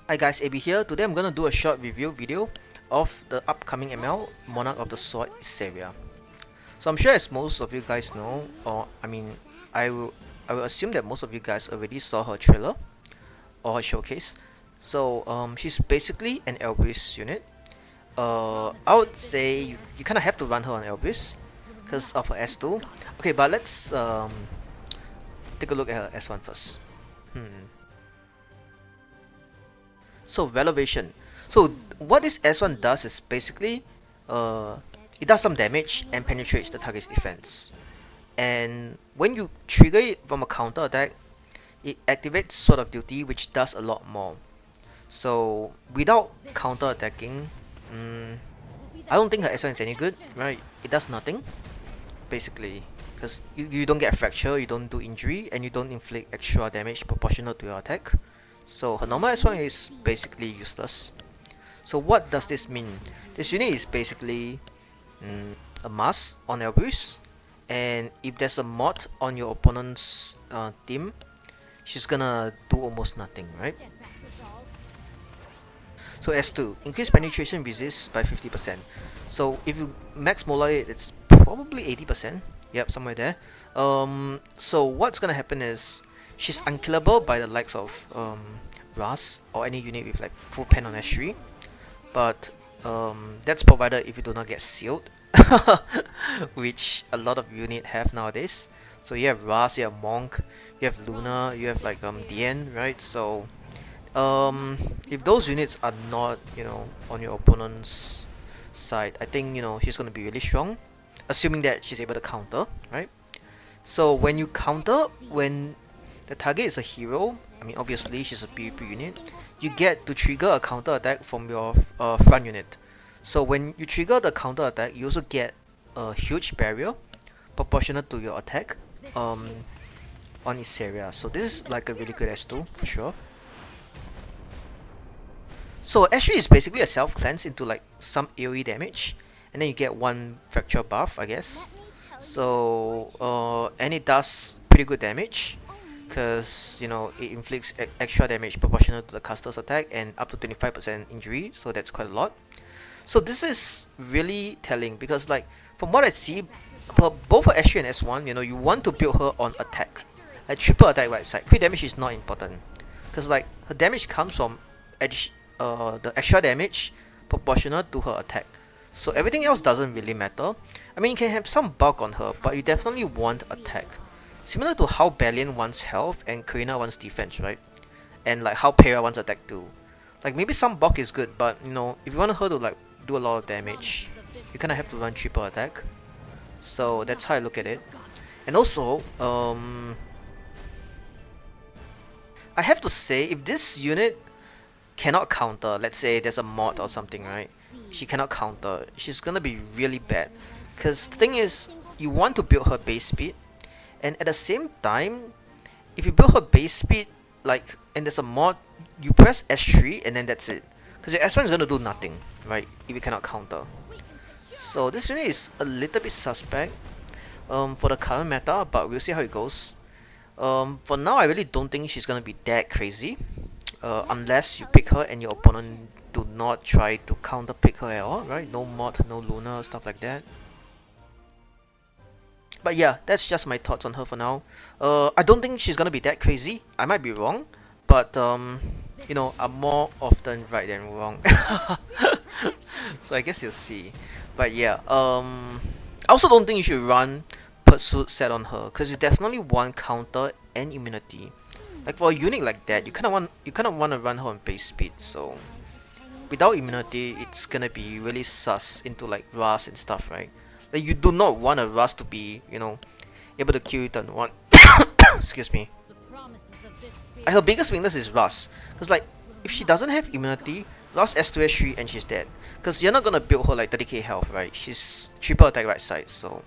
Hi guys, AB here. Today I'm gonna do a short review video of the upcoming ML Monarch of the Sword Iseria. So I'm sure as most of you guys know, or I will I will assume that most of you guys already saw her trailer or her showcase. So she's basically an Elbrus unit. I would say you kind of have to run her on Elbrus because of her S2. Okay, but let's take a look at her S1 first. So valuation. So what this S1 does is basically uh, it does some damage and penetrates the target's defense. And when you trigger it from a counter attack, it activates Sword of Duty, which does a lot more. So without counter attacking, I don't think her S1 is any good, right? It does nothing, basically. Because you don't get a fracture, you don't do injury, and you don't inflict extra damage proportional to your attack. So her normal S1 is basically useless. So what does this mean? This unit is basically a mask on Elbrus, and if there's a mod on your opponent's team, she's gonna do almost nothing, right? So S2, increase penetration resist by 50%. So if you max molar it, it's probably 80%. Yep, somewhere there. So what's gonna happen is she's unkillable by the likes of Ras or any unit with like full pen on S3. But that's provided if you do not get sealed, which a lot of unit have nowadays. So you have Ras, you have Monk, you have Luna, you have like Dien, right? So if those units are not on your opponent's side, I think she's gonna be really strong, assuming that she's able to counter, right? So when you counter, when the target is a hero, I mean obviously she's a PvP unit, you get to trigger a counter attack from your front unit. So when you trigger the counter attack, you also get a huge barrier proportional to your attack on Iseria. So this is like a really good S2 for sure. So S3 is basically a self cleanse into like some AoE damage, and then you get one fracture buff, I guess. So and it does pretty good damage, because it inflicts extra damage proportional to the caster's attack and up to 25% injury, so that's quite a lot. So this is really telling, because like from what I see, for both for S3 and S1, you want to build her on attack, like triple attack right side. Crit damage is not important, because like her damage comes from the extra damage proportional to her attack. So everything else doesn't really matter. I mean, you can have some bulk on her, but you definitely want attack. Similar to how Balian wants health and Karina wants defense, right? And like how Pera wants attack too. Like maybe some bulk is good, but if you want her to like do a lot of damage, you kind of have to run triple attack. So that's how I look at it. And also, I have to say, if this unit cannot counter, let's say there's a mod or something, right? She cannot counter, she's gonna be really bad. Because the thing is, you want to build her base speed, and at the same time, if you build her base speed, like, and there's a mod, you press S3 and then that's it. Because your S1 is gonna do nothing, right? If you cannot counter. So this unit is a little bit suspect for the current meta, but we'll see how it goes. For now, I really don't think she's gonna be that crazy. Unless you pick her and your opponent do not try to counter pick her at all, right? No mod, no Luna, stuff like that. But yeah, that's just my thoughts on her for now. I don't think she's gonna be that crazy. I might be wrong, but I'm more often right than wrong. So I guess you'll see. But yeah, I also don't think you should run Pursuit set on her, because you definitely want counter and immunity. Like for a unit like that, you kind of want to run her on base speed. So without immunity, it's gonna be really sus into like Ras and stuff, right? Like you do not want a Ras to be, able to kill you turn one. Excuse me. Like her biggest weakness is Ras, because like if she doesn't have immunity, Ras S2 S3 and she's dead. Because you're not gonna build her like 30k health, right? She's triple attack right side, so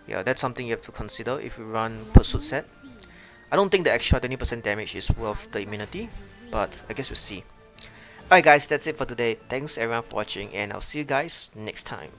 yeah, that's something you have to consider if you run Pursuit set. I don't think the extra 20% damage is worth the immunity, but I guess we'll see. Alright guys, that's it for today. Thanks everyone for watching, and I'll see you guys next time.